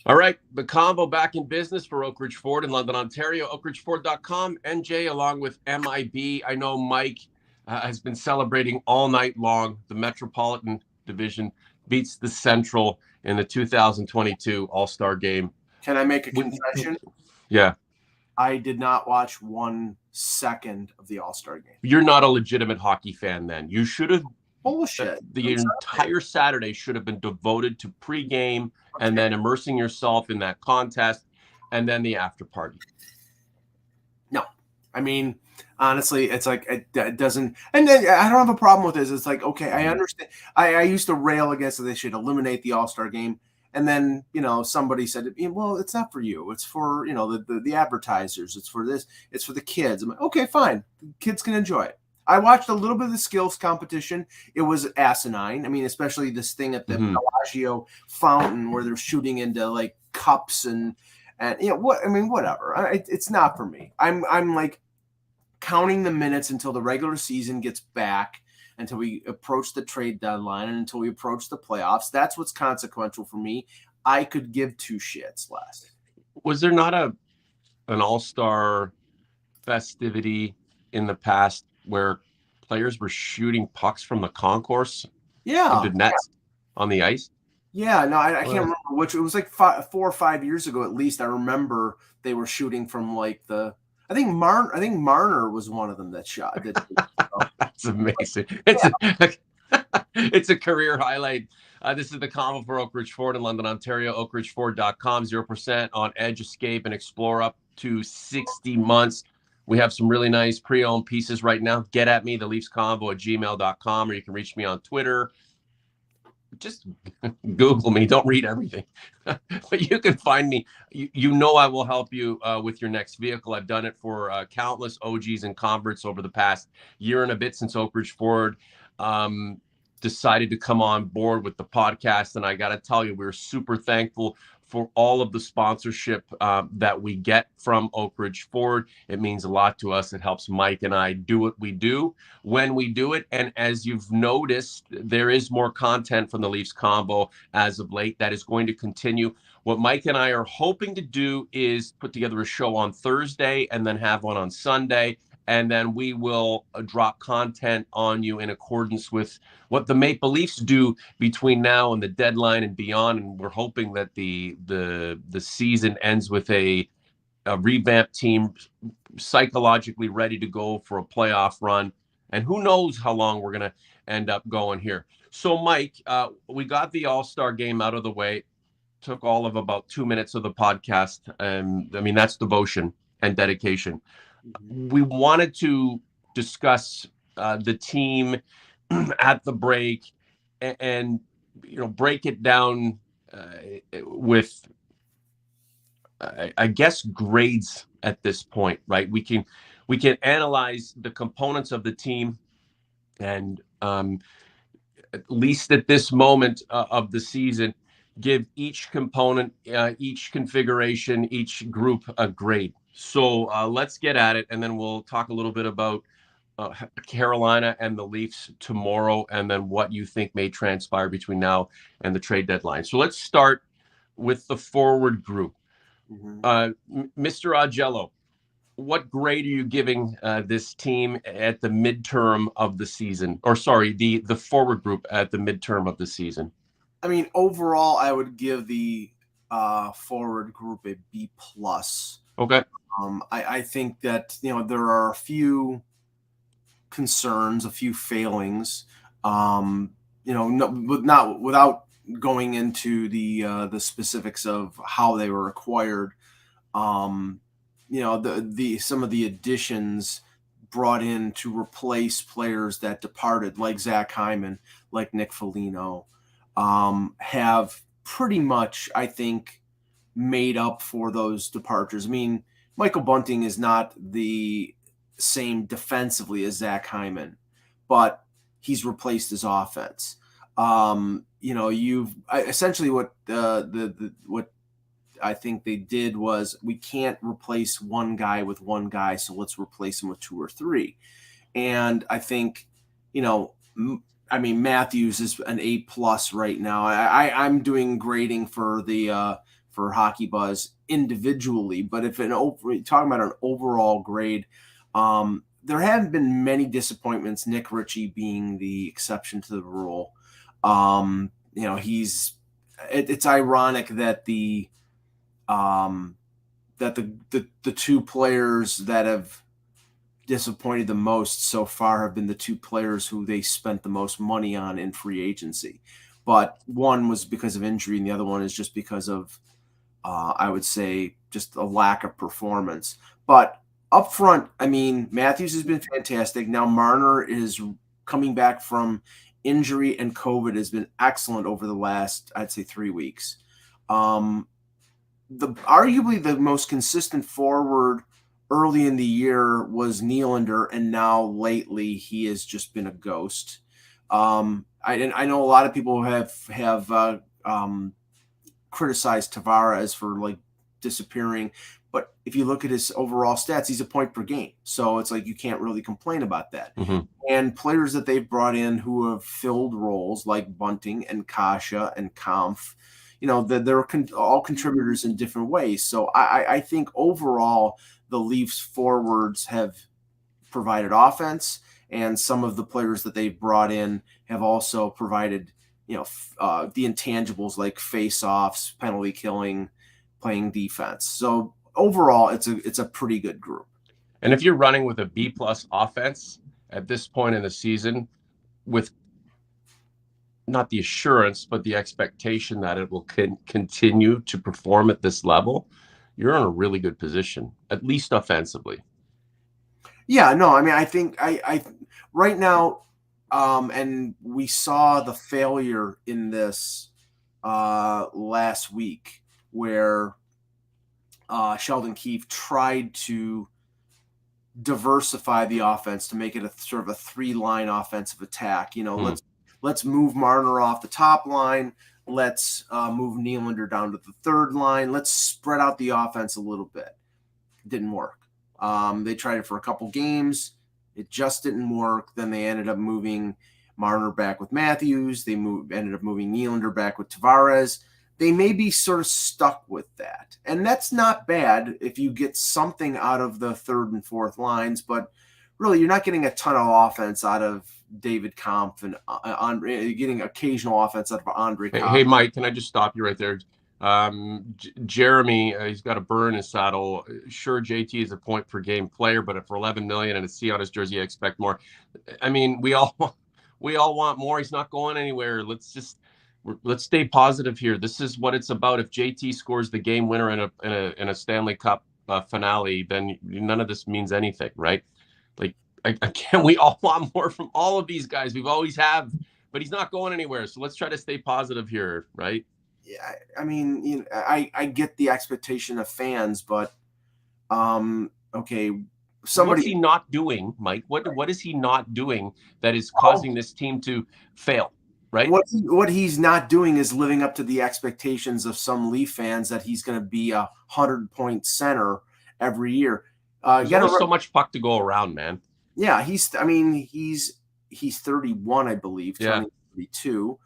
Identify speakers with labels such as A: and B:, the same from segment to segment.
A: All right, the combo back in business for Oak Ridge Ford in London, Ontario. OakRidgeFord.com. NJ along with MIB. I know Mike has been celebrating all night long. The Metropolitan Division beats the Central in the 2022 All-Star Game.
B: Can I make a confession?
A: Yeah.
B: I did not watch 1 second of the All-Star Game.
A: You're not a legitimate hockey fan then. You should have.
B: Bullshit.
A: The entire Saturday should have been devoted to pregame and then immersing yourself in that contest and then the after party.
B: No. I mean, honestly, it's like it doesn't. And then I don't have a problem with this. It's like, okay, I understand. I used to rail against that they should eliminate the All-Star Game. And then, somebody said, well, it's not for you. It's for, the advertisers. It's for this. It's for the kids. I'm like, okay, fine. Kids can enjoy it. I watched a little bit of the skills competition. It was asinine. I mean, especially this thing at the Bellagio fountain where they're shooting into like cups and what? I mean, whatever. It's not for me. I'm like counting the minutes until the regular season gets back, until we approach the trade deadline, and until we approach the playoffs. That's what's consequential for me. I could give two shits less.
A: Was there not an all-star festivity in the past where players were shooting pucks from the concourse into nets on the ice?
B: Yeah, no, I can't remember which. It was like 4 or 5 years ago at least. I remember they were shooting from like I think Marner was one of them that shot.
A: That's amazing. It's a career highlight. This is the combo for Oak Ridge Ford in London, Ontario. OakRidgeFord.com. 0% on Edge, Escape, and Explore up to 60 months. We have some really nice pre-owned pieces right now. Get at me, the Leafs Convo at gmail.com, or you can reach me on Twitter. Just Google me. Don't read everything. But you can find me. You know I will help you with your next vehicle. I've done it for countless OGs and converts over the past year and a bit since Oak Ridge Ford decided to come on board with the podcast. And I got to tell you, we're super thankful for all of the sponsorship that we get from Oak Ridge Ford. It means a lot to us. It helps Mike and I do what we do when we do it. And as you've noticed, there is more content from the Leafs Convo as of late that is going to continue. What Mike and I are hoping to do is put together a show on Thursday and then have one on Sunday. And then we will drop content on you in accordance with what the Maple Leafs do between now and the deadline and beyond. And we're hoping that the season ends with a revamped team psychologically ready to go for a playoff run. And who knows how long we're going to end up going here. So, Mike, we got the All-Star Game out of the way. Took all of about 2 minutes of the podcast. I mean, that's devotion and dedication. We wanted to discuss the team at the break and break it down with I guess grades at this point, right? We can analyze the components of the team, and at least at this moment of the season, give each component, each configuration, each group a grade. So let's get at it, and then we'll talk a little bit about Carolina and the Leafs tomorrow, and then what you think may transpire between now and the trade deadline. So let's start with the forward group. Mr. Augello, what grade are you giving this team at the midterm of the season? Or sorry, the forward group at the midterm of the season?
B: I mean, overall, I would give the forward group a B+.
A: Okay.
B: I think that there are a few concerns, a few failings. Not without going into the specifics of how they were acquired. Some of the additions brought in to replace players that departed, like Zach Hyman, like Nick Foligno, have pretty much, I think, made up for those departures. I mean, Michael Bunting is not the same defensively as Zach Hyman, but he's replaced his offense. Essentially what what I think they did was, we can't replace one guy with one guy, so let's replace him with two or three. And I think, Matthews is an A+ right now. I'm doing grading for the for Hockey Buzz individually, but if talking about an overall grade, there haven't been many disappointments. Nick Ritchie being the exception to the rule. It's ironic that the two players that have disappointed the most so far have been the two players who they spent the most money on in free agency. But one was because of injury, and the other one is just because of, I would say, just a lack of performance. But up front, I mean, Matthews has been fantastic. Now Marner is coming back from injury, and COVID has been excellent over the last, I'd say, 3 weeks. Arguably the most consistent forward early in the year was Nylander, and now lately he has just been a ghost. I know a lot of people have criticized Tavares for like disappearing, but if you look at his overall stats, he's a point per game. So it's like you can't really complain about that.
A: Mm-hmm.
B: And players that they've brought in who have filled roles like Bunting and Kasha and Kampf, they're all contributors in different ways. So I think overall the Leafs forwards have provided offense, and some of the players that they've brought in have also provided, the intangibles like face-offs, penalty killing, playing defense. So overall, it's a pretty good group.
A: And if you're running with a B+ offense at this point in the season, with not the assurance, but the expectation that it will continue to perform at this level, you're in a really good position, at least offensively.
B: Yeah, no, I mean, I think I right now, and we saw the failure in this last week where Sheldon Keefe tried to diversify the offense to make it a sort of a 3-line offensive attack. Let's move Marner off the top line. Let's move Nylander down to the third line. Let's spread out the offense a little bit. It didn't work. They tried it for a couple games. It just didn't work. Then they ended up moving Marner back with Matthews. They ended up moving Nylander back with Tavares. They may be sort of stuck with that. And that's not bad if you get something out of the third and fourth lines, but really you're not getting a ton of offense out of David Kampf and Andre. You're getting occasional offense out of Andre Kampf.
A: Hey, Mike, can I just stop you right there? Jeremy, he's got a burr in his saddle. Sure, JT is a point per game player, but for $11 million and a C on his jersey, I expect more. I mean, we all want more. He's not going anywhere. Let's stay positive here. This is what it's about. If JT scores the game winner in a Stanley Cup finale, then none of this means anything, right? Like, again, we all want more from all of these guys. We've always have, but he's not going anywhere. So let's try to stay positive here, right?
B: Yeah, I mean, I get the expectation of fans, but okay,
A: what's he not doing, Mike? What is he not doing that is causing this team to fail? Right.
B: What he's not doing is living up to the expectations of some Leaf fans that he's going to be a 100-point center every year.
A: There's only so much puck to go around, man.
B: Yeah, he's 31, I believe.
A: Yeah.
B: 32.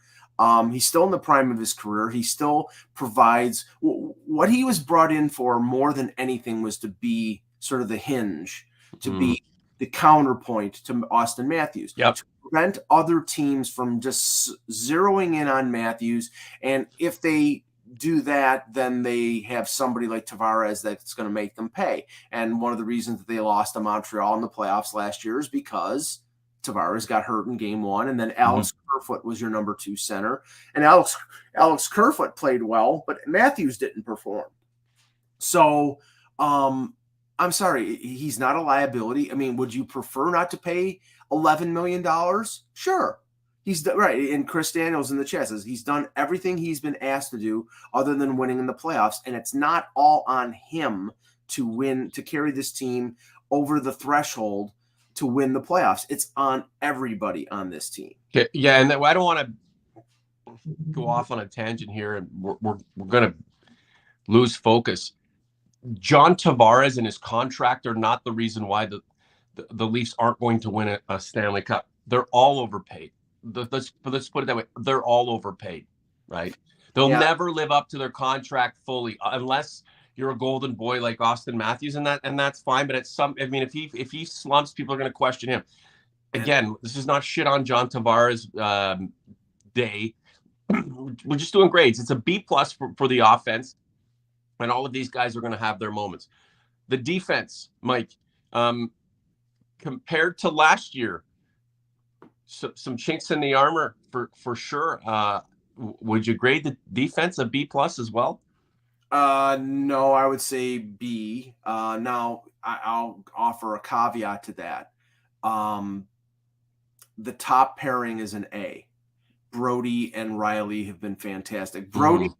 B: He's still in the prime of his career. He still provides what he was brought in for more than anything was to be sort of the hinge, to be the counterpoint to Austin Matthews.
A: Yep.
B: To prevent other teams from just zeroing in on Matthews. And if they do that, then they have somebody like Tavares that's going to make them pay. And one of the reasons that they lost to Montreal in the playoffs last year is because Tavares got hurt in game one, and then Alex Kerfoot was your number 2 center. And Alex Kerfoot played well, but Matthews didn't perform. So I'm sorry, he's not a liability. I mean, would you prefer not to pay $11 million? Sure. He's right. And Chris Daniels in the chat says he's done everything he's been asked to do other than winning in the playoffs. And it's not all on him to win, to carry this team over the threshold to win the playoffs. It's on everybody on this team.
A: Yeah. And I don't want to go off on a tangent here, and we're going to lose focus. John Tavares and his contract are not the reason why the Leafs aren't going to win a Stanley Cup. They're all overpaid. Let's put it that way. They're all overpaid, right? They'll
B: Yeah,
A: never live up to their contract fully unless you're a golden boy like Austin Matthews, and that's fine. But at some, I mean, if he slumps, people are going to question him.
B: and
A: Again, this is not shit on John Tavares' day. We're just doing grades. It's a B plus for the offense, and all of these guys are going to have their moments. The defense, Mike, compared to last year, some chinks in the armor for sure. Would you grade the defense a B plus as well?
B: no, I would say B. Now I'll offer a caveat to that. The top pairing is an A. Brody and Riley have been fantastic. Brody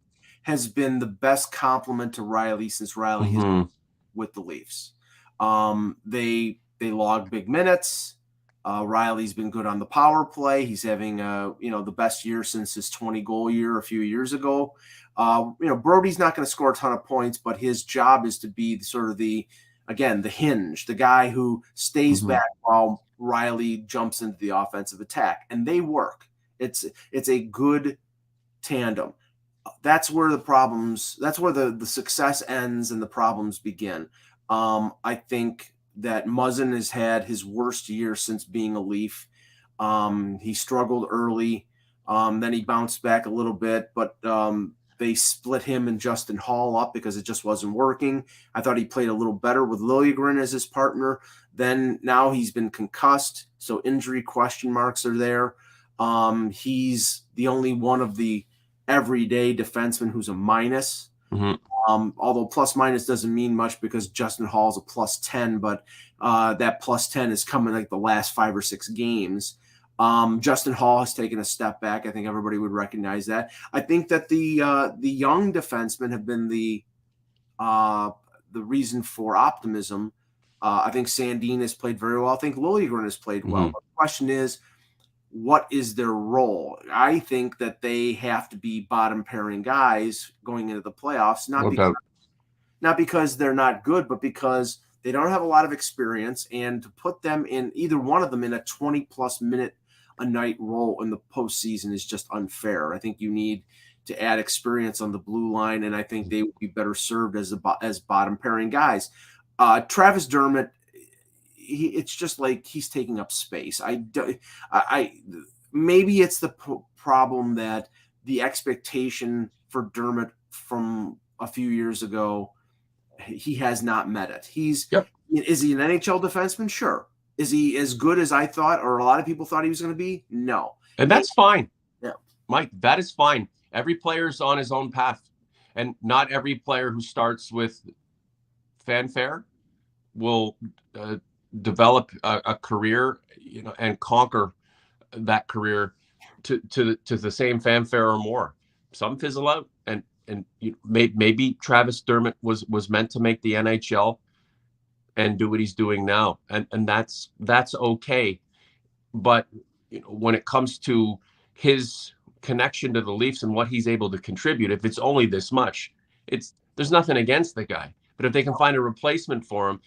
B: has been the best complement to Riley since Riley has been with the Leafs. They log big minutes. Riley's been good on the power play. He's having the best year since his 20-goal year a few years ago. Brody's not going to score a ton of points, but his job is to be sort of the hinge, the guy who stays back while Riley jumps into the offensive attack, and they work. It's a good tandem. That's where the success ends and the problems begin. I think that Muzzin has had his worst year since being a Leaf. He struggled early. Then he bounced back a little bit, but they split him and Justin Hall up because it just wasn't working. I thought he played a little better with Liljegren as his partner. Then now he's been concussed, so injury question marks are there. He's the only one of the everyday defensemen who's a minus. Although plus minus doesn't mean much because Justin Hall's a plus 10, but that plus 10 is coming like the last 5 or 6 games. Justin Hall has taken a step back. I think everybody would recognize that. I think that the young defensemen have been the reason for optimism. I think Sandin has played very well. I think Liljegren has played well. But the question is, what is their role? I think that they have to be bottom pairing guys going into the playoffs, not because they're not good, but because they don't have a lot of experience, and to put them in either one of them in a 20-plus minute a night role in the postseason is just unfair. I think you need to add experience on the blue line, and I think they would be better served as bottom pairing guys. Travis Dermott, it's just like he's taking up space. Maybe it's the problem that the expectation for Dermott from a few years ago, he has not met it. Is he an NHL defenseman? Sure. Is he as good as I thought or a lot of people thought he was going to be? No.
A: And that's fine.
B: Yeah.
A: Mike, that is fine. Every player's on his own path. And not every player who starts with fanfare will develop a career, and conquer that career to the same fanfare or more. Some fizzle out, and maybe Travis Dermott was meant to make the NHL and do what he's doing now, and that's okay. But when it comes to his connection to the Leafs and what he's able to contribute, if it's only this much, there's nothing against the guy. But if they can find a replacement for him,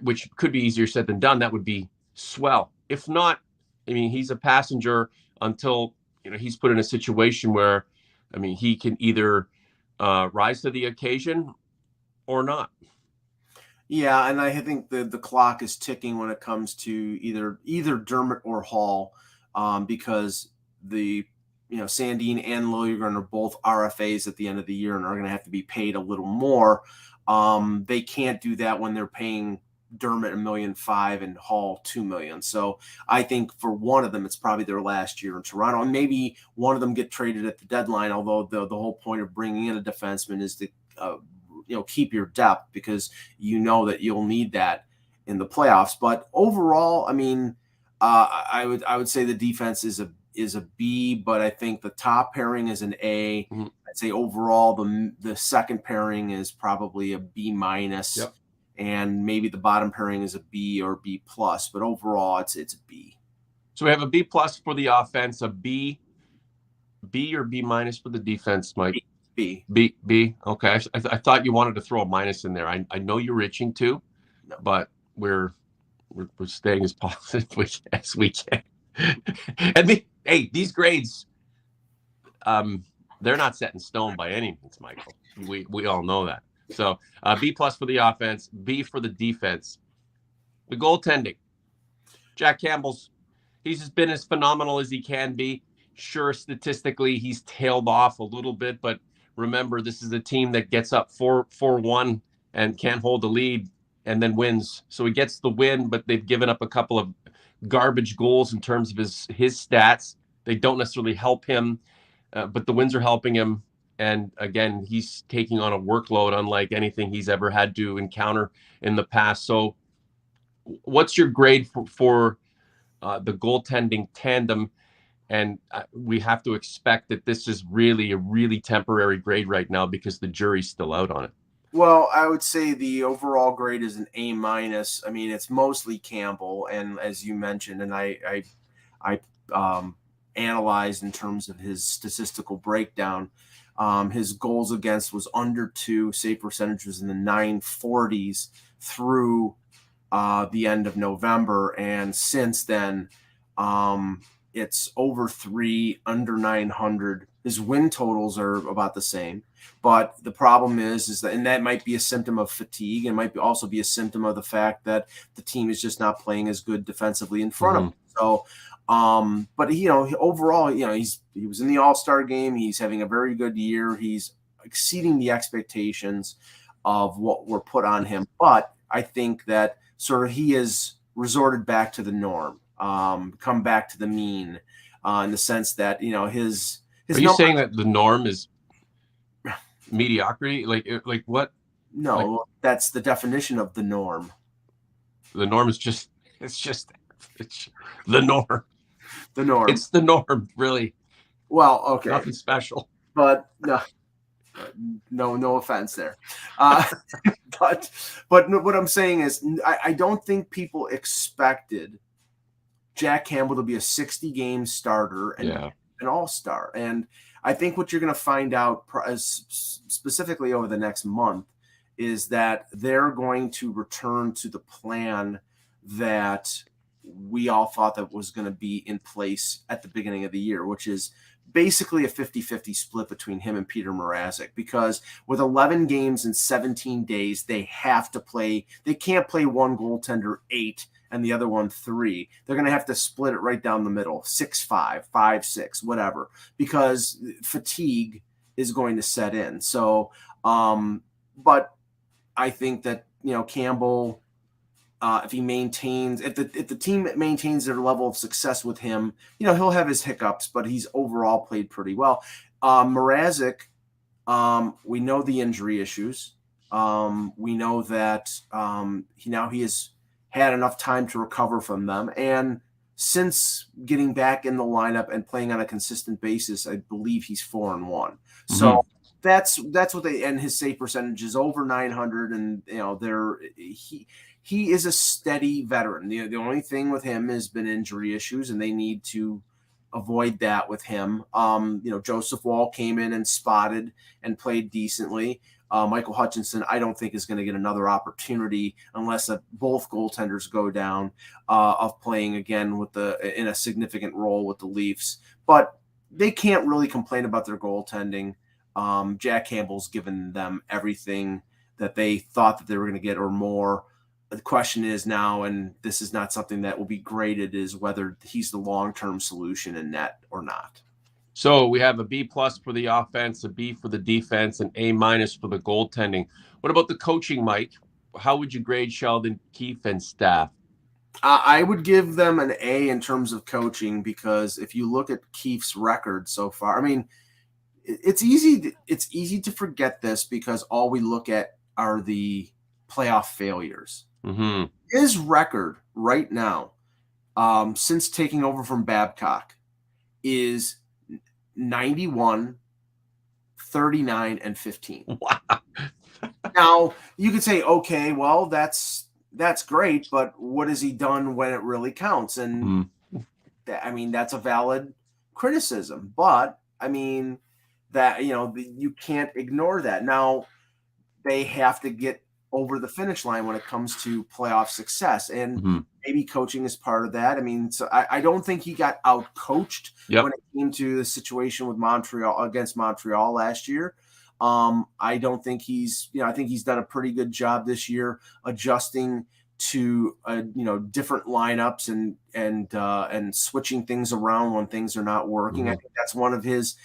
A: which could be easier said than done, that would be swell. If not, I mean, he's a passenger until he's put in a situation where, I mean, he can either rise to the occasion or not.
B: Yeah, and I think the clock is ticking when it comes to either Dermott or Hall, because Sandin and Liljegren are both RFAs at the end of the year and are going to have to be paid a little more. They can't do that when they're paying Dermott $1.5 million and Hall $2 million. So I think for one of them, it's probably their last year in Toronto, and maybe one of them get traded at the deadline. Although the whole point of bringing in a defenseman is to keep your depth, because that you'll need that in the playoffs. But overall, I mean, I would say the defense is a B, but I think the top pairing is an A. I'd say overall the second pairing is probably a B minus.
A: Yep.
B: And maybe the bottom pairing is a B or B plus, but overall it's a B.
A: So we have a B plus for the offense, a B or B minus for the defense, Mike.
B: B.
A: Okay, I thought you wanted to throw a minus in there. I know you're itching to, but we're staying as positive as we can. And these grades, they're not set in stone by any means, Michael. We all know that. So B plus for the offense, B for the defense. The goaltending. Jack Campbell's, he's just been as phenomenal as he can be. Sure, statistically, he's tailed off a little bit, but remember, this is a team that gets up 4-1 and can't hold the lead and then wins. So he gets the win, but they've given up a couple of garbage goals in terms of his stats. They don't necessarily help him, but the wins are helping him. And again, he's taking on a workload unlike anything he's ever had to encounter in the past. So what's your grade for the goaltending tandem? And we have to expect that this is really a really temporary grade right now because the jury's still out on it.
B: Well, I would say the overall grade is an A minus. I mean, it's mostly Campbell, and as you mentioned, and I analyzed in terms of his statistical breakdown. His goals against was under 2, save percentage was in the 940s through the end of November, and since then, it's over 3, under 900. His win totals are about the same, but the problem is that, and that might be a symptom of fatigue, and might also be a symptom of the fact that the team is just not playing as good defensively in front of him. So, but overall, he was in the All-Star game. He's having a very good year. He's exceeding the expectations of what were put on him. But I think that sort of he has resorted back to the norm, come back to the mean, in the sense that his.
A: Are you saying that the norm is mediocrity? Like what?
B: No, that's the definition of the norm.
A: The norm is just it's the norm.
B: The norm.
A: It's the norm, really.
B: Well, okay.
A: Nothing special.
B: But no offense there. But what I'm saying is I don't think people expected Jack Campbell to be a 60-game starter and an all-star. And I think what you're going to find out specifically over the next month is that they're going to return to the plan that we all thought that was going to be in place at the beginning of the year, which is basically a 50-50 split between him and Peter Mrazek, because with 11 games in 17 days, they have to play. They can't play one goaltender 8 and the other one 3. They're going to have to split it right down the middle, 6-5, 5-6, whatever, because fatigue is going to set in. So, but I think that, Campbell, if the team maintains their level of success with him, he'll have his hiccups, but he's overall played pretty well. Mrazek, we know the injury issues. We know that he has had enough time to recover from them. And since getting back in the lineup and playing on a consistent basis, I believe he's 4-1. Mm-hmm. So that's what and his save percentage is over 900. And, he is a steady veteran. The only thing with him has been injury issues, and they need to avoid that with him. Joseph Wall came in and spotted and played decently. Michael Hutchinson, I don't think is going to get another opportunity unless both goaltenders go down of playing again in a significant role with the Leafs. But they can't really complain about their goaltending. Jack Campbell's given them everything that they thought that they were going to get or more. The question is now, and this is not something that will be graded, is whether he's the long-term solution in net or not.
A: So we have a B plus for the offense, a B for the defense, and A minus for the goaltending. What about the coaching, Mike? How would you grade Sheldon Keefe and staff?
B: I would give them an A in terms of coaching, because if you look at Keefe's record so far, I mean, it's easy to forget this because all we look at are the playoff failures.
A: Mm-hmm.
B: His record right now, since taking over from Babcock, is 91, 39, and 15.
A: Wow.
B: Now, you could say, okay, well, that's great, but what has he done when it really counts? And that's a valid criticism, but I mean that, you can't ignore that. Now, they have to get over the finish line when it comes to playoff success. And maybe coaching is part of that. I mean, so I don't think he got out coached
A: Yep.
B: when it came to the situation with Montreal against Montreal last year. I don't think I think he's done a pretty good job this year adjusting to different lineups and switching things around when things are not working. I think that's one of his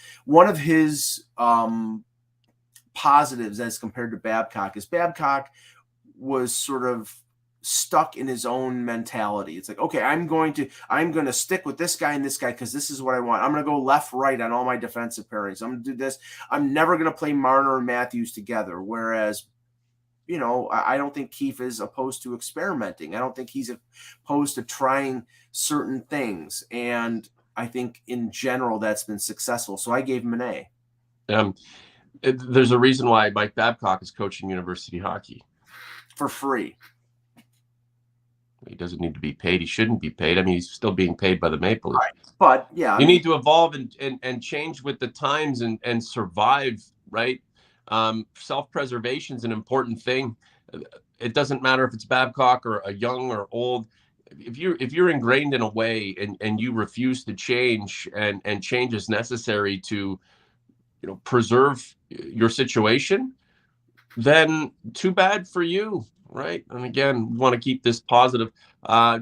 B: positives as compared to Babcock. Is Babcock was sort of stuck in his own mentality. It's like, okay, I'm going to stick with this guy and this guy because this is what I want. I'm going to go left, right on all my defensive pairings. I'm going to do this. I'm never going to play Marner and Matthews together. Whereas, I don't think Keefe is opposed to experimenting. I don't think he's opposed to trying certain things. And I think in general that's been successful. So I gave him an A.
A: There's a reason why Mike Babcock is coaching university hockey.
B: For free.
A: He doesn't need to be paid. He shouldn't be paid. I mean, he's still being paid by the Maple Leafs.
B: Right. But yeah,
A: you need to evolve and change with the times and survive, right? Self-preservation is an important thing. It doesn't matter if it's Babcock or a young or old. If you're ingrained in a way and you refuse to change and change is necessary to preserve your situation, then too bad for you, right? And again, we want to keep this positive.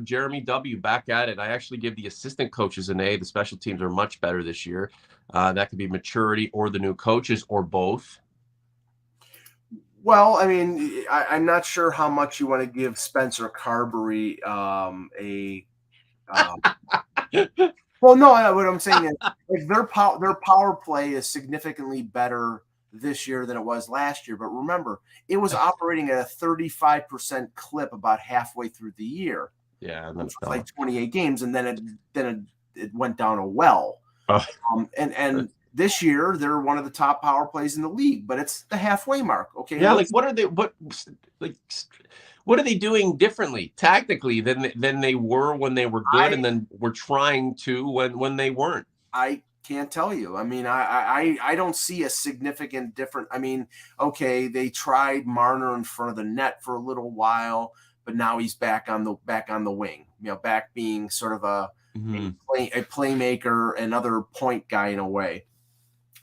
A: Jeremy W. back at it. I actually give the assistant coaches an A. The special teams are much better this year. That could be maturity or the new coaches or both.
B: Well, I mean, I'm not sure how much you want to give Spencer Carberry a. Well, no, what I'm saying is like their power play is significantly better this year than it was last year. But remember, it was operating at a 35% clip about halfway through the year.
A: Yeah,
B: and that's like 28 games, and then it went down a well. And this year they're one of the top power plays in the league, but it's the halfway mark. Okay.
A: Yeah, like what are they doing differently tactically than they were when they were good, and then were trying to when they weren't?
B: I can't tell you. I mean, I don't see a significant difference. I mean, okay, they tried Marner in front of the net for a little while, but now he's back on the wing. Back being sort of a playmaker, another point guy in a way.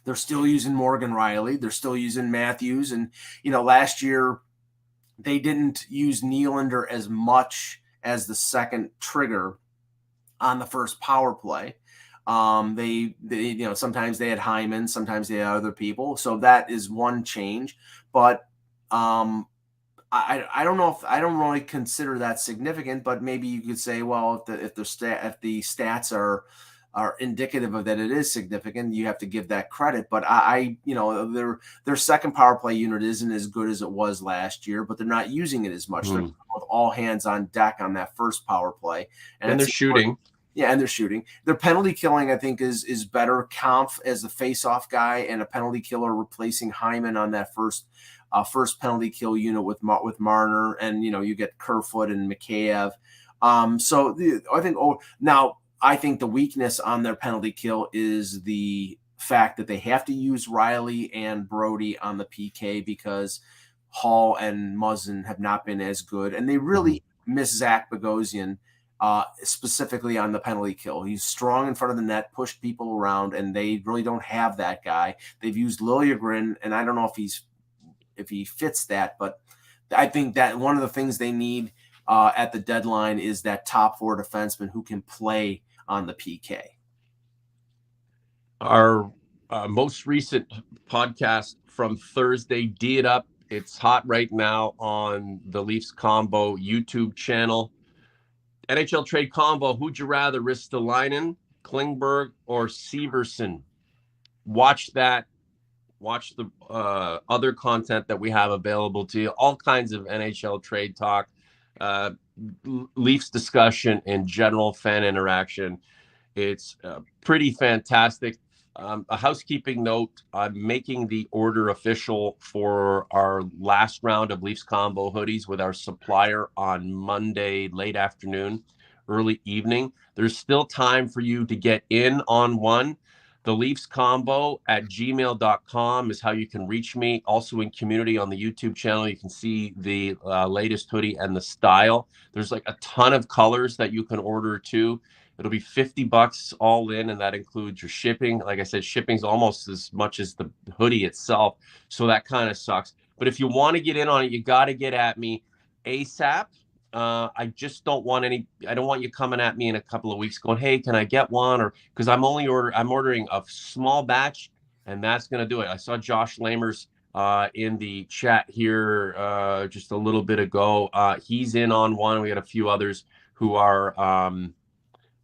B: They're still using Morgan Riley. They're still using Matthews. And, last year they didn't use Nylander as much as the second trigger on the first power play. They sometimes they had Hyman, sometimes they had other people. So that is one change. But I don't know I don't really consider that significant, but maybe you could say, well, if the stats are indicative of that it is significant, you have to give that credit. But their second power play unit isn't as good as it was last year, but they're not using it as much. They're with all hands on deck on that first power play.
A: And they're shooting.
B: Yeah, and they're shooting. Their penalty killing, I think, is better. Kampf as the face-off guy and a penalty killer replacing Hyman on that first penalty kill unit with Marner, and you get Kerfoot and Mikheyev. I think the weakness on their penalty kill is the fact that they have to use Riley and Brody on the PK because Hall and Muzzin have not been as good, and they really miss Zach Bogosian. Specifically on the penalty kill. He's strong in front of the net, pushed people around, and they really don't have that guy. They've used Liljegren, and I don't know if he fits that, but I think that one of the things they need at the deadline is that top four defenseman who can play on the PK.
A: Our most recent podcast from Thursday, D It Up. It's hot right now on the Leafs Convo YouTube channel. NHL trade convo. Who'd you rather, Ristolainen, Klingberg, or Severson? Watch that. Watch the other content that we have available to you. All kinds of NHL trade talk, Leafs discussion, and general fan interaction. It's pretty fantastic. A housekeeping note, I'm making the order official for our last round of Leafs Combo hoodies with our supplier on Monday, late afternoon, early evening. There's still time for you to get in on one. The Leafs Convo at gmail.com is how you can reach me. Also in community on the YouTube channel, you can see the latest hoodie and the style. There's like a ton of colors that you can order too. It'll be $50 all in, and that includes your shipping. Like I said, shipping's almost as much as the hoodie itself, so that kind of sucks. But if you want to get in on it, you got to get at me ASAP. I just don't want I don't want you coming at me in a couple of weeks going, hey, can I get one? Or because I'm ordering a small batch, and that's going to do it. I saw Josh Lamers in the chat here just a little bit ago. He's in on one. We got a few others who are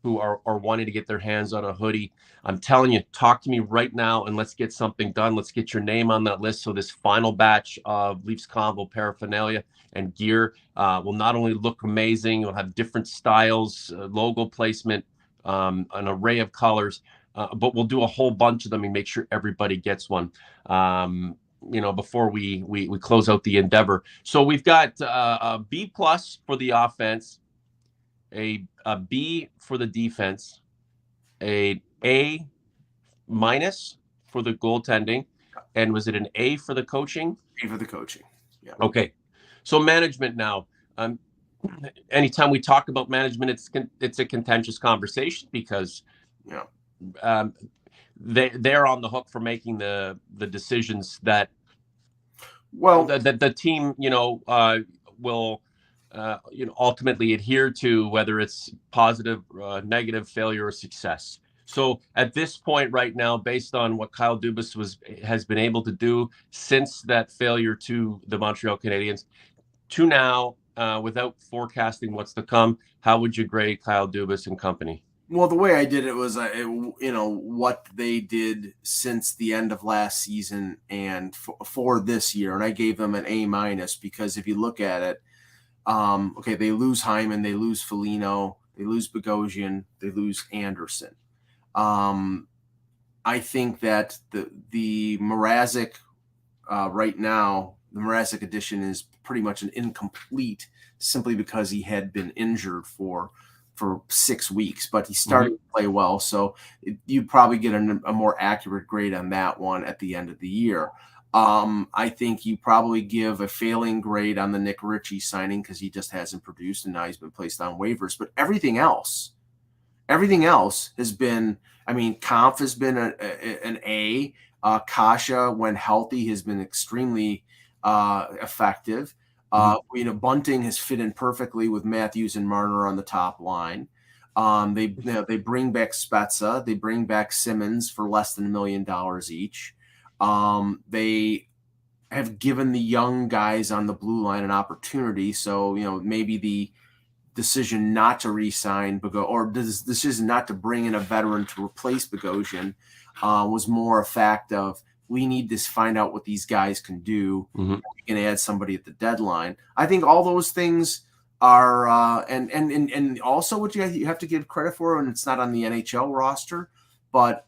A: wanting to get their hands on a hoodie. I'm telling you, talk to me right now and let's get something done. Let's get your name on that list. So this final batch of Leafs Convo paraphernalia and gear will not only look amazing, it'll have different styles, logo placement, an array of colors, but we'll do a whole bunch of them and make sure everybody gets one. Before we close out the endeavor. So we've got a B+ for the offense, a B for the defense, a A- for the goaltending, and was it an A for the coaching?
B: A for the coaching. Yeah.
A: Okay. So management now. Anytime we talk about management, it's a contentious conversation because they're on the hook for making the decisions that the team will ultimately adhere to, whether it's positive, negative, failure, or success. So at this point right now, based on what Kyle Dubas has been able to do since that failure to the Montreal Canadiens to now, without forecasting what's to come, how would you grade Kyle Dubas and company?
B: Well, the way I did it was, what they did since the end of last season and for this year, and I gave them an A- because if you look at it, they lose Hyman, they lose Foligno, they lose Bogosian, they lose Anderson. I think that the Mrazek right now, the Mrazek edition is pretty much an incomplete simply because he had been injured for 6 weeks, but he started to play well. So you'd probably get a more accurate grade on that one at the end of the year. I think you probably give a failing grade on the Nick Ritchie signing because he just hasn't produced and now he's been placed on waivers. But everything else has been, Kampf has been an A. Kasha, when healthy, has been extremely effective. Bunting has fit in perfectly with Matthews and Marner on the top line. They bring back Spezza. They bring back Simmons for less than $1 million each. They have given the young guys on the blue line an opportunity. So, maybe the decision not to re-sign or the decision not to bring in a veteran to replace Bogosian was more a fact of, we need to find out what these guys can do. We can add somebody at the deadline. I think all those things are, and also what you have to give credit for, and it's not on the NHL roster, but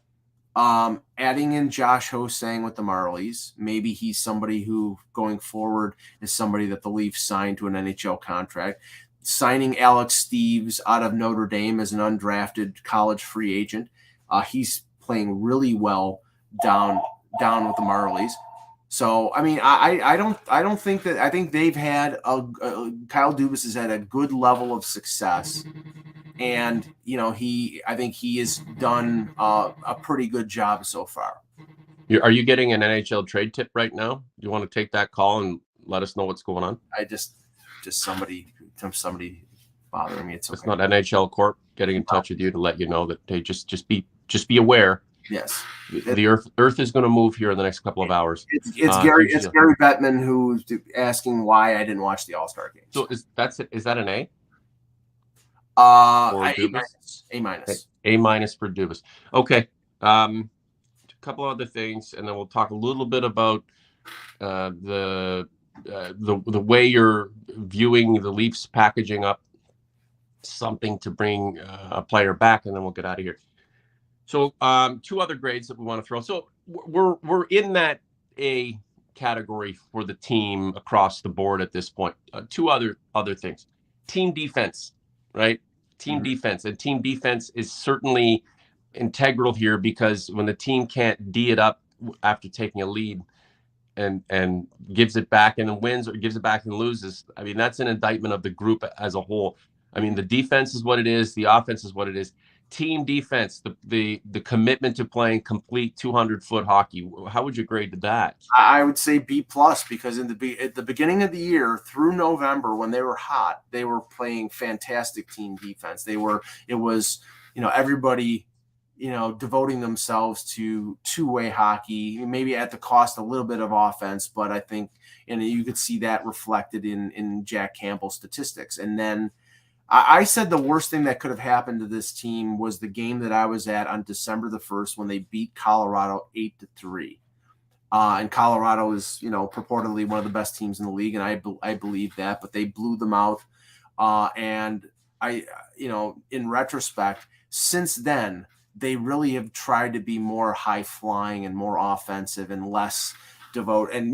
B: adding in Josh Ho-Sang with the Marlies. Maybe he's somebody who going forward is somebody that the Leafs signed to an NHL contract. Signing Alex Steeves out of Notre Dame as an undrafted college free agent. He's playing really well down with the Marlies. So, I don't think that, I think they've had Kyle Dubas has had a good level of success, and I think he has done a pretty good job so far.
A: Are you getting an NHL trade tip right now? You want to take that call and let us know what's going on?
B: I just somebody bothering me. It's okay.
A: It's not NHL Corp getting in touch with you to let you know that, hey, just be aware.
B: Yes,
A: the Earth is going to move here in the next couple of hours.
B: It's Gary Bettman who's asking why I didn't watch the All-Star game.
A: So is that an A?
B: A-.
A: A- for Dubas. Okay. A couple other things, and then we'll talk a little bit about the way you're viewing the Leafs packaging up something to bring a player back, and then we'll get out of here. So two other grades that we want to throw. So we're in that A category for the team across the board at this point. Two other things. Team defense, right? Team defense. And team defense is certainly integral here, because when the team can't D it up after taking a lead and gives it back and then wins, or gives it back and loses, I mean, that's an indictment of the group as a whole. I mean, the defense is what it is, the offense is what it is. Team defense, the commitment to playing complete 200-foot hockey. How would you grade that?
B: I would say B plus, because at the beginning of the year through November, when they were hot, they were playing fantastic team defense. It was, everybody, devoting themselves to two-way hockey, maybe at the cost a little bit of offense, but I think, you could see that reflected in Jack Campbell's statistics. And then I said the worst thing that could have happened to this team was the game that I was at on December the 1st when they beat Colorado 8-3. And Colorado is, purportedly one of the best teams in the league, and I believe that, but they blew them out. And in retrospect, since then, they really have tried to be more high flying and more offensive and less devote. And,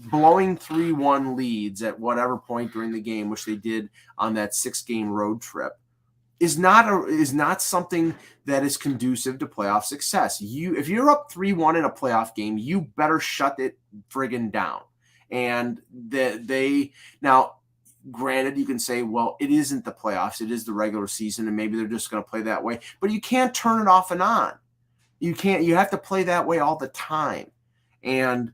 B: blowing 3-1 leads at whatever point during the game, which they did on that 6-game road trip, is not something that is conducive to playoff success. If you're up 3-1 in a playoff game, you better shut it friggin' down. And now, granted, you can say, well, it isn't the playoffs, it is the regular season, and maybe they're just going to play that way. But you can't turn it off and on. You have to play that way all the time. And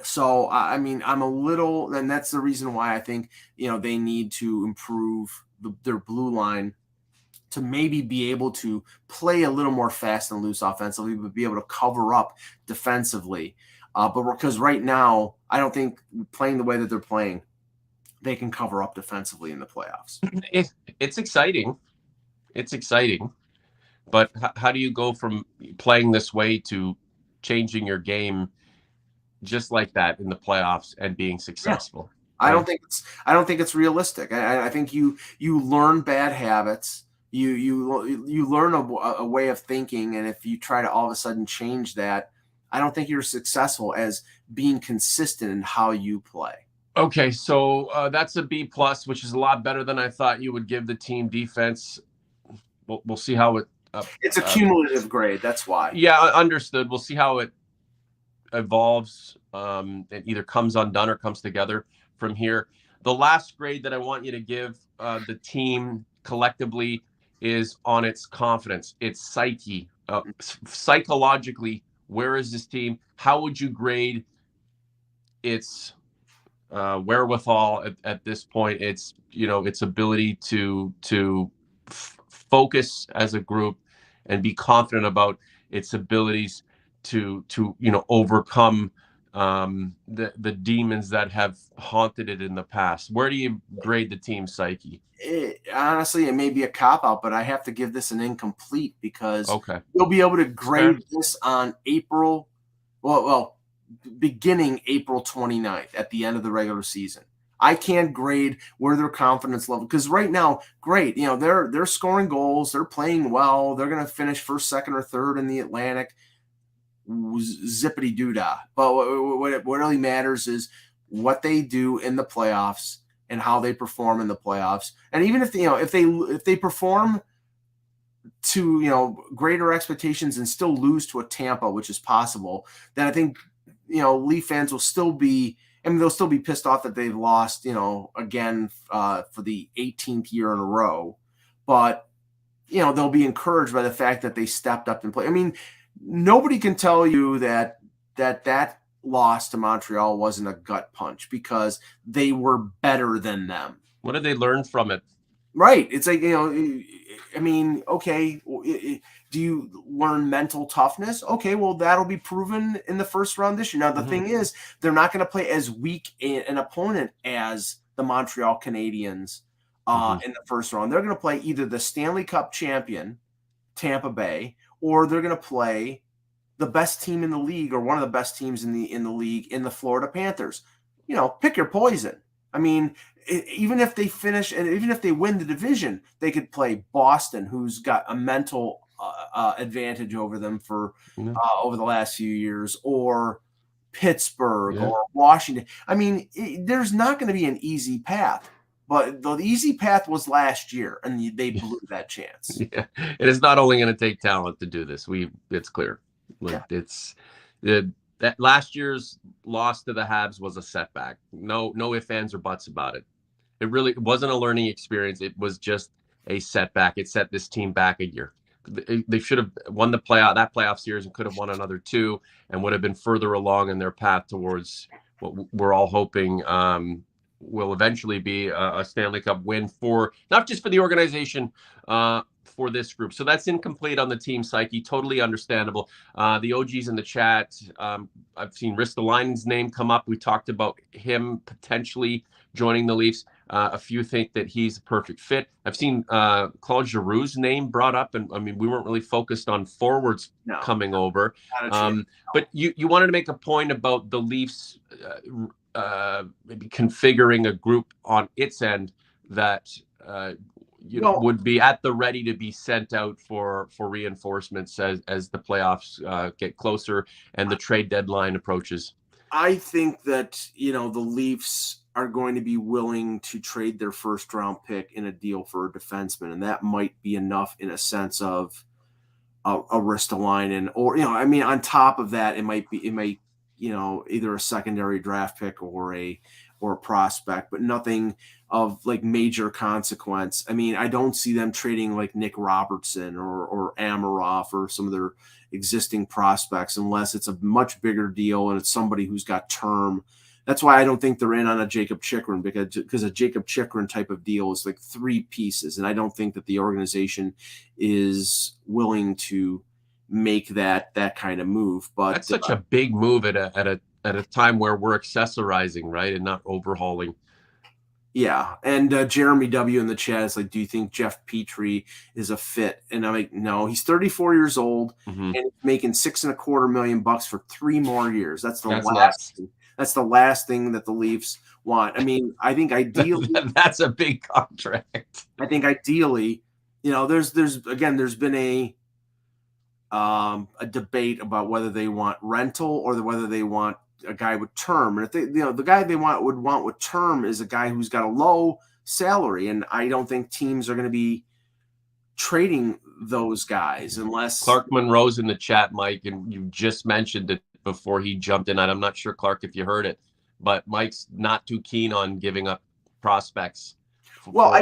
B: so, I'm a little, and that's the reason why I think, they need to improve their blue line to maybe be able to play a little more fast and loose offensively, but be able to cover up defensively. But because right now, I don't think playing the way that they're playing, they can cover up defensively in the playoffs.
A: It's exciting. It's exciting. But how do you go from playing this way to changing your game just like that in the playoffs and being successful?
B: Yeah. I don't think it's realistic. I think you learn bad habits. You learn a way of thinking, and if you try to all of a sudden change that, I don't think you're successful as being consistent in how you play.
A: Okay, so that's a B plus, which is a lot better than I thought you would give the team defense. We'll see how it.
B: It's a cumulative grade. That's why.
A: Yeah, understood. We'll see how it evolves. It either comes undone or comes together from here. The last grade that I want you to give the team collectively is on its confidence, its psyche. Psychologically, where is this team? How would you grade its wherewithal at this point? It's its ability to focus as a group and be confident about its abilities to overcome the demons that have haunted it in the past. Where do you grade the team's psyche?
B: Honestly, it may be a cop-out, but I have to give this an incomplete, because you'll be able to grade this on beginning April 29th at the end of the regular season. I can't grade where their confidence level, because right now, great, they're scoring goals, they're playing well, they're going to finish first, second, or third in the Atlantic. Zippity doodah. But what really matters is what they do in the playoffs and how they perform in the playoffs. And even if they perform to greater expectations and still lose to a Tampa, which is possible, then I think Leaf fans will still be. I mean, they'll still be pissed off that they've lost, again for the 18th year in a row. But they'll be encouraged by the fact that they stepped up and played. I mean, nobody can tell you that loss to Montreal wasn't a gut punch, because they were better than them.
A: What did they learn from it?
B: Right. It's like, I mean, okay, do you learn mental toughness? Okay, well, that'll be proven in the first round this year. Now, the thing is, they're not going to play as weak an opponent as the Montreal Canadiens in the first round. They're going to play either the Stanley Cup champion, Tampa Bay, or they're going to play the best team in the league, or one of the best teams in the league, in the Florida Panthers. Pick your poison. I mean, even if they finish and even if they win the division, they could play Boston, who's got a mental advantage over them for over the last few years, or Pittsburgh or Washington. I mean, there's not going to be an easy path. But the easy path was last year, and they blew that chance.
A: Yeah, it is not only going to take talent to do this. It's clear.
B: Yeah.
A: It's that last year's loss to the Habs was a setback. No ifs, ands, or buts about it. It really wasn't a learning experience. It was just a setback. It set this team back a year. They should have won that playoff series and could have won another two and would have been further along in their path towards what we're all hoping will eventually be a Stanley Cup win for not just for the organization, for this group. So that's incomplete on the team psyche. Totally understandable. The OGs in the chat, I've seen Ristolainen's name come up. We talked about him potentially joining the Leafs. A few think that he's a perfect fit. I've seen Claude Giroux's name brought up, and I mean, we weren't really focused on forwards coming over. But you wanted to make a point about the Leafs maybe configuring a group on its end that would be at the ready to be sent out for reinforcements as the playoffs get closer and the trade deadline approaches.
B: I think that the Leafs are going to be willing to trade their first round pick in a deal for a defenseman, and that might be enough in a sense of a Ristolainen, or on top of that, it might either a secondary draft pick or a prospect, but nothing of like major consequence. I mean, I don't see them trading like Nick Robertson or Amarov or some of their existing prospects unless it's a much bigger deal and it's somebody who's got term. That's why I don't think they're in on a Jacob Chychrun, because a Jacob Chychrun type of deal is like 3 pieces, and I don't think that the organization is willing to make that kind of move. But
A: that's such a big move at a time where we're accessorizing, right, and not overhauling.
B: Yeah, and Jeremy W in the chat is like, do you think Jeff Petrie is a fit? And I'm like, no, he's 34 years old and he's making $6.25 million for 3 more years. That's the last thing. That's the last thing that the Leafs want. I mean, I think ideally
A: that's a big contract.
B: I think ideally, there's been a debate about whether they want rental or whether they want a guy with term. And if they, the guy they would want with term is a guy who's got a low salary, and I don't think teams are going to be trading those guys unless
A: Clark Monroe's in the chat, Mike, and you just mentioned it before he jumped in. I'm not sure, Clark, if you heard it, but Mike's not too keen on giving up prospects.
B: Well,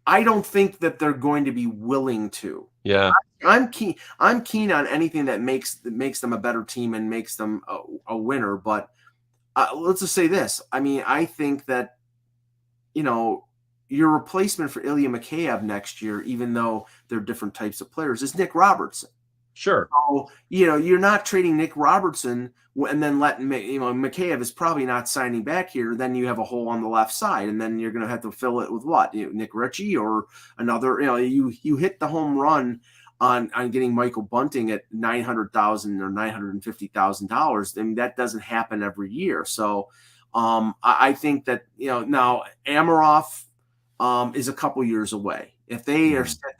B: I don't think that they're going to be willing to.
A: Yeah.
B: I'm keen on anything that makes them a better team and makes them a winner. But let's just say this. I mean, I think that, your replacement for Ilya Mikheyev next year, even though they're different types of players, is Nick Robertson.
A: Sure.
B: So, you're not trading Nick Robertson and then letting, Mikheyev is probably not signing back here. Then you have a hole on the left side, and then you're going to have to fill it with what? Nick Ritchie or another, you hit the home run on getting Michael Bunting at $900,000 or $950,000. I mean, that doesn't happen every year. So I think that, now Amarov is a couple years away. If they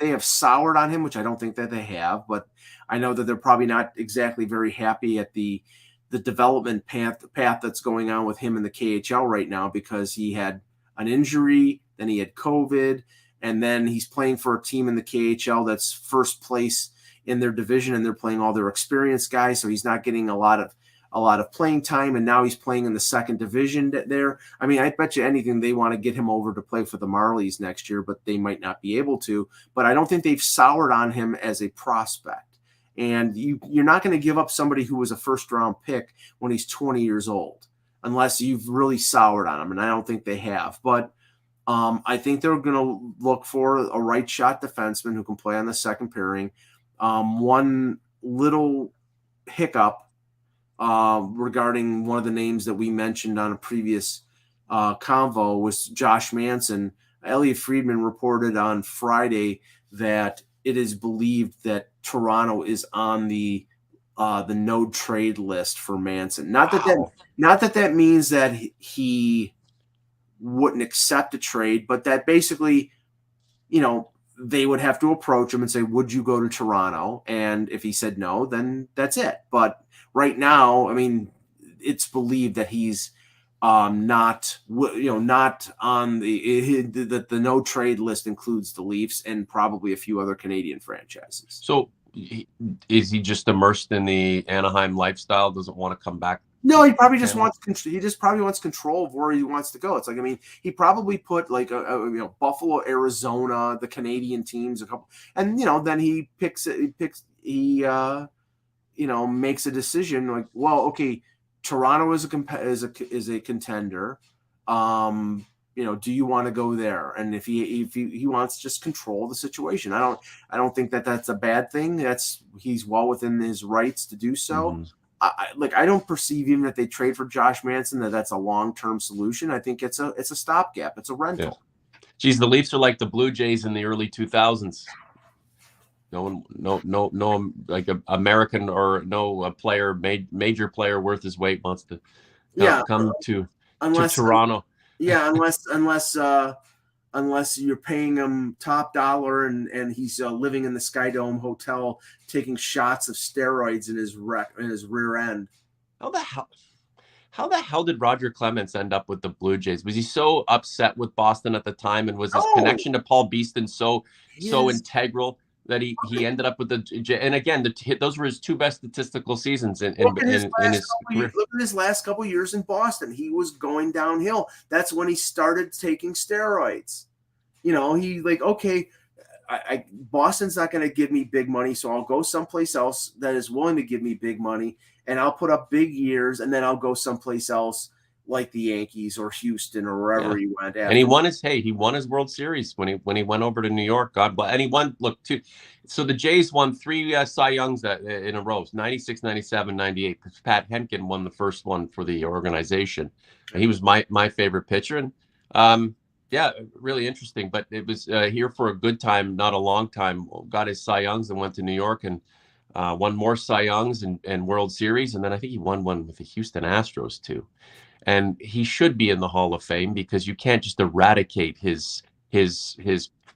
B: have soured on him, which I don't think that they have, but I know that they're probably not exactly very happy at the development path that's going on with him in the KHL right now, because he had an injury, then he had COVID, and then he's playing for a team in the KHL that's first place in their division, and they're playing all their experienced guys, so he's not getting a lot of playing time, and now he's playing in the second division there. I mean, I bet you anything they want to get him over to play for the Marlies next year, but they might not be able to. But I don't think they've soured on him as a prospect. And you're not going to give up somebody who was a first-round pick when he's 20 years old, unless you've really soured on him, and I don't think they have. But I think they're going to look for a right-shot defenseman who can play on the second pairing. One little hiccup regarding one of the names that we mentioned on a previous convo was Josh Manson. Elliot Friedman reported on Friday that it is believed that Toronto is on the no trade list for Manson. Not that means that he wouldn't accept a trade, but that basically, they would have to approach him and say, would you go to Toronto? And if he said no, then that's it. But right now, I mean, it's believed that he's not on the no trade list includes the Leafs and probably a few other Canadian franchises.
A: So is he just immersed in the Anaheim lifestyle? Doesn't want to come back?
B: No, he probably just wants control of where he wants to go. It's like, I mean, he probably put like Buffalo, Arizona, the Canadian teams, a couple, and then he makes a decision like, well, okay, Toronto is a contender. Do you want to go there? And if he wants to just control the situation, I don't think that's a bad thing. He's well within his rights to do so. Mm-hmm. I don't perceive even if they trade for Josh Manson that's a long-term solution. I think it's a stopgap. It's a rental.
A: Yeah. Geez, the Leafs are like the Blue Jays in the early 2000s. No, like a American or no player, major player worth his weight wants to come to Toronto.
B: Yeah, unless you're paying him top dollar and he's living in the Skydome Hotel taking shots of steroids in his rear end.
A: How the hell did Roger Clemens end up with the Blue Jays? Was he so upset with Boston at the time, and was his connection to Paul Beeston so integral that he ended up with and again, those were his two best statistical seasons in his career.
B: Look at his last couple of years in Boston. He was going downhill. That's when he started taking steroids. He like, okay, Boston's not going to give me big money, so I'll go someplace else that is willing to give me big money, and I'll put up big years, and then I'll go someplace else like the Yankees or Houston or wherever he went.
A: And he won his World Series when he went over to New York. God bless. And he won. Look, so the Jays won 3 Cy Youngs in a row: 96, 97, 98. Pat Henkin won the first one for the organization. And he was my favorite pitcher. And really interesting. But it was here for a good time, not a long time. Got his Cy Youngs and went to New York and won more Cy Youngs and World Series. And then I think he won one with the Houston Astros too. And he should be in the Hall of Fame because you can't just eradicate his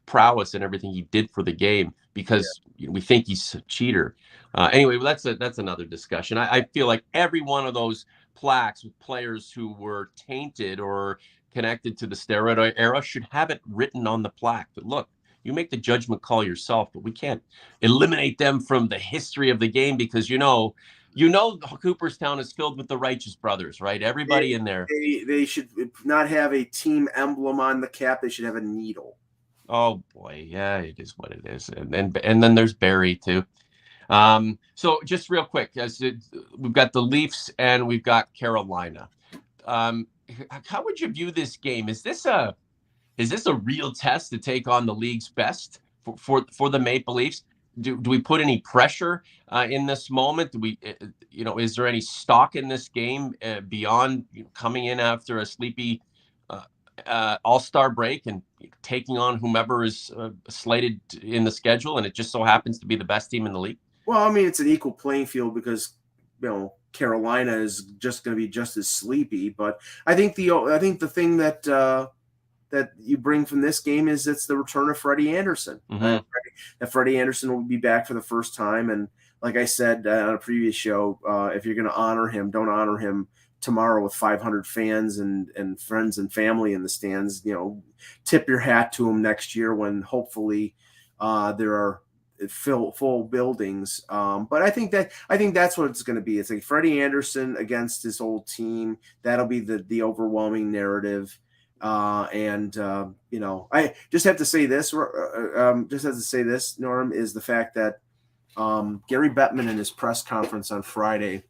A: prowess and everything he did for the game because we think he's a cheater. Anyway, that's another discussion. I feel like every one of those plaques with players who were tainted or connected to the steroid era should have it written on the plaque. But look, you make the judgment call yourself, but we can't eliminate them from the history of the game because Cooperstown is filled with the Righteous Brothers, right? Everybody in there.
B: They should not have a team emblem on the cap. They should have a needle.
A: Oh boy, yeah, it is what it is. And then there's Barry too. So just real quick, we've got the Leafs and we've got Carolina. How would you view this game? Is this a real test to take on the league's best for the Maple Leafs? Do we put any pressure in this moment? Do we, is there any stock in this game beyond coming in after a sleepy All-Star break and taking on whomever is slated in the schedule, and it just so happens to be the best team in the league?
B: Well, I mean, it's an equal playing field because Carolina is just going to be just as sleepy. But I think the thing that you bring from this game is it's the return of Freddie Anderson.
A: Mm-hmm.
B: That Freddie Anderson will be back for the first time. And like I said on a previous show, if you're going to honor him, don't honor him tomorrow with 500 fans and friends and family in the stands. Tip your hat to him next year when hopefully there are full buildings. But I think that's what it's going to be. It's like Freddie Anderson against his old team. That'll be the overwhelming narrative. I just have to say this, Norm, is the fact that Gary Bettman in his press conference on Friday,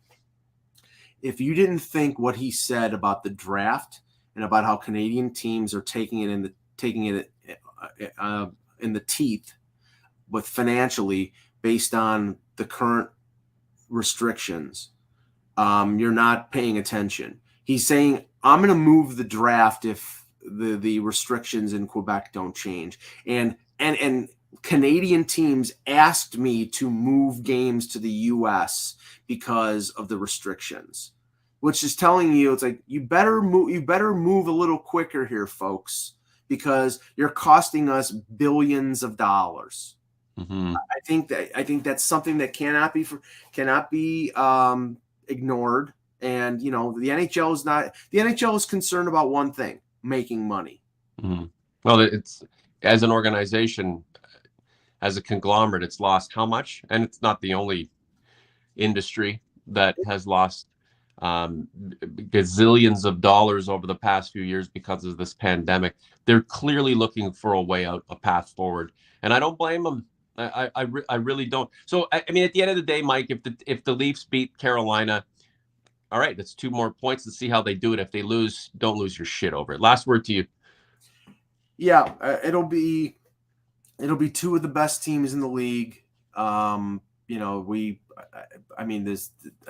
B: if you didn't think what he said about the draft and about how Canadian teams are taking it in the teeth, but financially based on the current restrictions, you're not paying attention. He's saying, I'm going to move the draft if the restrictions in Quebec don't change. And Canadian teams asked me to move games to the U.S. because of the restrictions, which is telling you, it's like, you better move a little quicker here, folks, because you're costing us billions of dollars.
A: Mm-hmm.
B: I think that's something that cannot be ignored. And the NHL is not. The NHL is concerned about one thing: making money.
A: Mm-hmm. Well, it's as an organization, as a conglomerate, it's lost how much? And it's not the only industry that has lost gazillions of dollars over the past few years because of this pandemic. They're clearly looking for a way out, a path forward, and I don't blame them. I really don't. So I mean, at the end of the day, Mike, if the Leafs beat Carolina, all right, that's 2 more points. Let's see how they do it. If they lose, don't lose your shit over it. Last word to you.
B: Yeah, it'll be 2 of the best teams in the league. I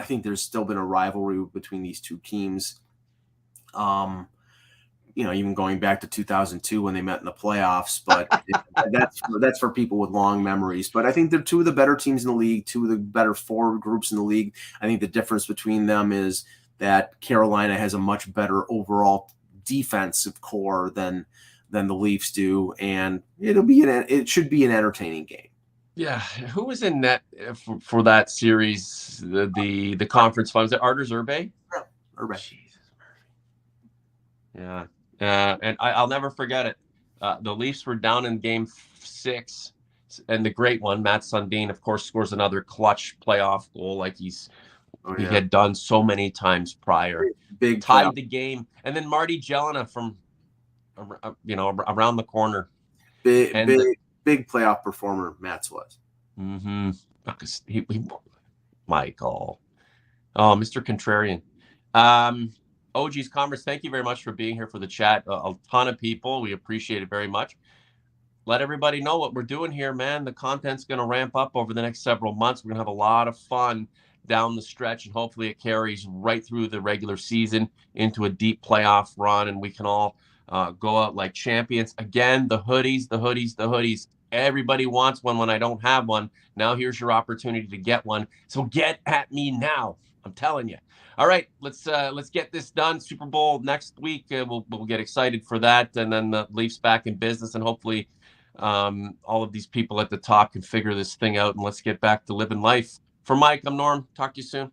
B: think there's still been a rivalry between these 2 teams. Even going back to 2002 when they met in the playoffs, but that's for people with long memories. But I think they're 2 of the better teams in the league, 2 of the better forward groups in the league. I think the difference between them is that Carolina has a much better overall defensive core than the Leafs do, and it should be an entertaining game.
A: Yeah, who was in net for that series? The conference final, was it Arturs Urbe?
B: Yeah, Urbe.
A: Jesus. Yeah, and I'll never forget it. The Leafs were down in Game 6, and the great one, Matt Sundin, of course, scores another clutch playoff goal like he had done so many times prior.
B: Big
A: tied the game, and then Marty Jelena from around the corner.
B: Big playoff performer, Mats was.
A: Mm-hmm. Michael. Oh, Mr. Contrarian. OG's Commerce, thank you very much for being here for the chat. A ton of people. We appreciate it very much. Let everybody know what we're doing here, man. The content's going to ramp up over the next several months. We're going to have a lot of fun down the stretch, and hopefully it carries right through the regular season into a deep playoff run, and we can all go out like champions. Again, the hoodies. Everybody wants one when I don't have one. Now here's your opportunity to get one. So get at me now. I'm telling you. All right, let's get this done. Super Bowl next week. We'll get excited for that, and then the Leafs back in business, and hopefully all of these people at the top can figure this thing out, and let's get back to living life. For Mike, I'm Norm. Talk to you soon.